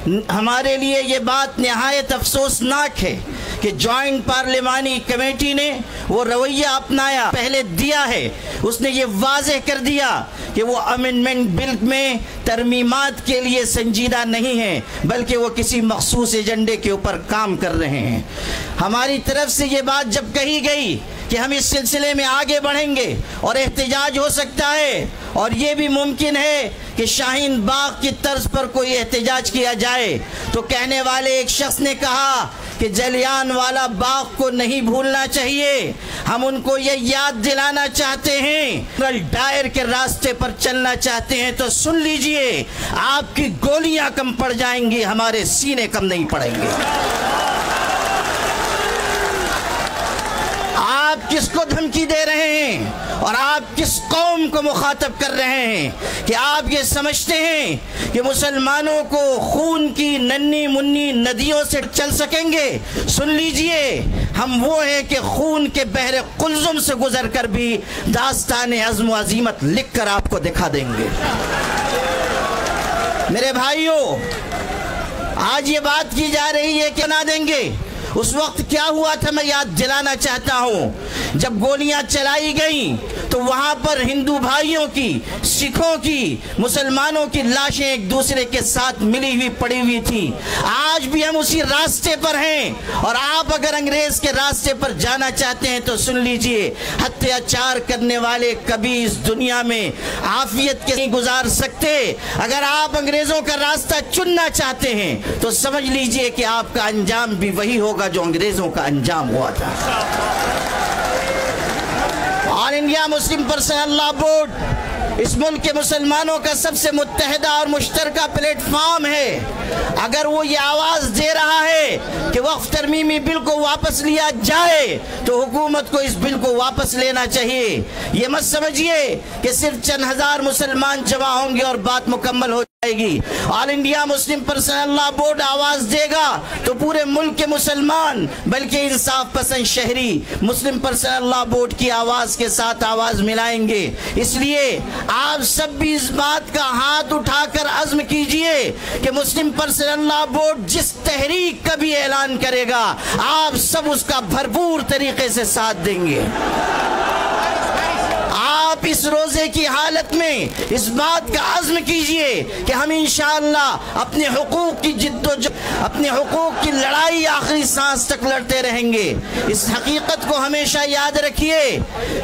ہمارے لیے یہ بات نہایت افسوسناک ہے کہ جوائنٹ پارلیمانی کمیٹی نے وہ رویہ اپنایا پہلے دیا ہے. اس نے یہ واضح کر دیا کہ وہ امینڈمنٹ بل میں ترمیمات کے لیے سنجیدہ نہیں ہیں بلکہ وہ کسی مخصوص ایجنڈے کے اوپر کام کر رہے ہیں. ہماری طرف سے یہ بات جب کہی گئی کہ ہم اس سلسلے میں آگے بڑھیں گے اور احتجاج ہو سکتا ہے اور یہ بھی ممکن ہے کہ شاہین باغ کی طرز پر کوئی احتجاج کیا جائے، تو کہنے والے ایک شخص نے کہا کہ جلیان والا باغ کو نہیں بھولنا چاہیے، ہم ان کو یہ یاد دلانا چاہتے ہیں، ڈائر کے راستے پر چلنا چاہتے ہیں تو سن لیجئے، آپ کی گولیاں کم پڑ جائیں گی، ہمارے سینے کم نہیں پڑیں گے. آپ کس کو دھمکی دے رہے ہیں اور آپ کس قوم کو مخاطب کر رہے ہیں کہ آپ یہ سمجھتے ہیں کہ مسلمانوں کو خون کی ننھی منی ندیوں سے چل سکیں گے؟ سن لیجئے، ہم وہ ہیں کہ خون کے بحر قلزم سے گزر کر بھی داستان عزم و عزیمت لکھ کر آپ کو دکھا دیں گے. میرے بھائیوں، آج یہ بات کی جا رہی ہے کہ نہ دیں گے. اس وقت کیا ہوا تھا میں یاد دلانا چاہتا ہوں. جب گولیاں چلائی گئیں تو وہاں پر ہندو بھائیوں کی، سکھوں کی، مسلمانوں کی لاشیں ایک دوسرے کے ساتھ ملی ہوئی پڑی ہوئی تھی. آج بھی ہم اسی راستے پر ہیں اور آپ اگر انگریز کے راستے پر جانا چاہتے ہیں تو سن لیجئے، اتیاچار کرنے والے کبھی اس دنیا میں عافیت کے نہیں گزار سکتے. اگر آپ انگریزوں کا راستہ چننا چاہتے ہیں تو سمجھ لیجئے کہ آپ کا انجام بھی وہی ہوگا جو انگریزوں کا انجام ہوا تھا. آل انڈیا مسلم پرسنل لا بورڈ اس ملک کے مسلمانوں کا سب سے متحدہ اور مشترکہ پلیٹ فارم ہے. اگر وہ یہ آواز دے رہا ہے کہ وقف ترمیمی بل کو واپس لیا جائے تو حکومت کو اس بل کو واپس لینا چاہیے. یہ مت سمجھیے کہ صرف چند ہزار مسلمان جمع ہوں گے اور بات مکمل ہو جائے گی. آل انڈیا مسلم پرسنل لا بورڈ آواز دے گا تو پورے ملک کے مسلمان بلکہ انصاف پسند شہری مسلم پرسنل لا بورڈ کی آواز کے ساتھ آواز ملائیں گے. اس لیے آپ سب بھی اس بات کا ہاتھ اٹھا کر عزم کیجئے کہ مسلم پرسنل لا بورڈ جس تحریک کا بھی اعلان کرے گا آپ سب اس کا بھرپور طریقے سے ساتھ دیں گے. آپ اس روزے کی حالت میں اس بات کا عزم کیجئے کہ ہم انشاءاللہ اپنے حقوق کی اپنے حقوق کی لڑائی آخری سانس تک لڑتے رہیں گے. اس حقیقت کو ہمیشہ یاد رکھیے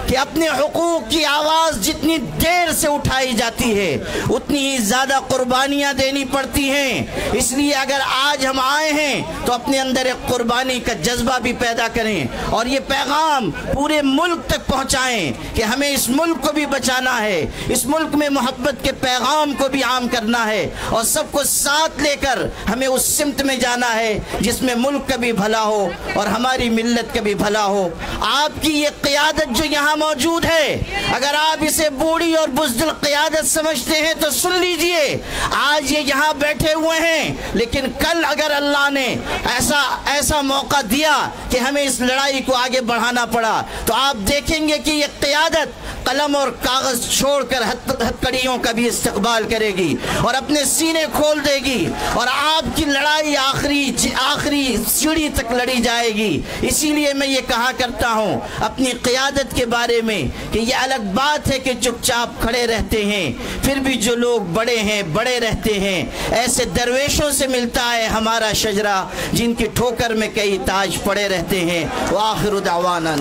کہ اپنے حقوق کی آواز جتنی دیر سے اٹھائی جاتی ہے اتنی ہی زیادہ قربانیاں دینی پڑتی ہیں. اس لیے اگر آج ہم آئے ہیں تو اپنے اندر ایک قربانی کا جذبہ بھی پیدا کریں اور یہ پیغام پورے ملک تک پہنچائیں کہ ہمیں اس ملک کو بھی بچانا ہے، اس ملک میں محبت کے پیغام کو بھی عام کرنا ہے اور سب کو ساتھ لے کر ہمیں اس سمت میں جانا ہے جس میں ملک کا بھی بھلا ہو اور ہماری ملت کا بھی بھلا ہو. آپ کی یہ قیادت جو یہاں موجود ہے اگر آپ اسے بوڑھی اور بزدل قیادت سمجھتے ہیں تو سن لیجئے، آج یہ یہاں بیٹھے ہوئے ہیں لیکن کل اگر اللہ نے ایسا موقع دیا کہ ہمیں اس لڑائی کو آگے بڑھانا پڑا تو آپ دیکھیں گے کہ یہ قیادت قلم اور کاغذ چھوڑ کر ہتھکڑیوں کا بھی استقبال کرے گی اور اپنے سینے کھول دے گی اور آپ کی لڑائی آخری سیڑھی تک لڑی جائے گی. اسی لیے میں یہ کہا کرتا ہوں اپنی قیادت کے بارے میں کہ یہ الگ بات ہے کہ چپ چاپ کھڑے رہتے ہیں، پھر بھی جو لوگ بڑے ہیں بڑے رہتے ہیں. ایسے درویشوں سے ملتا ہے ہمارا شجرہ جن کی ٹھوکر میں کئی تاج پڑے رہتے ہیں. وآخر دعوانا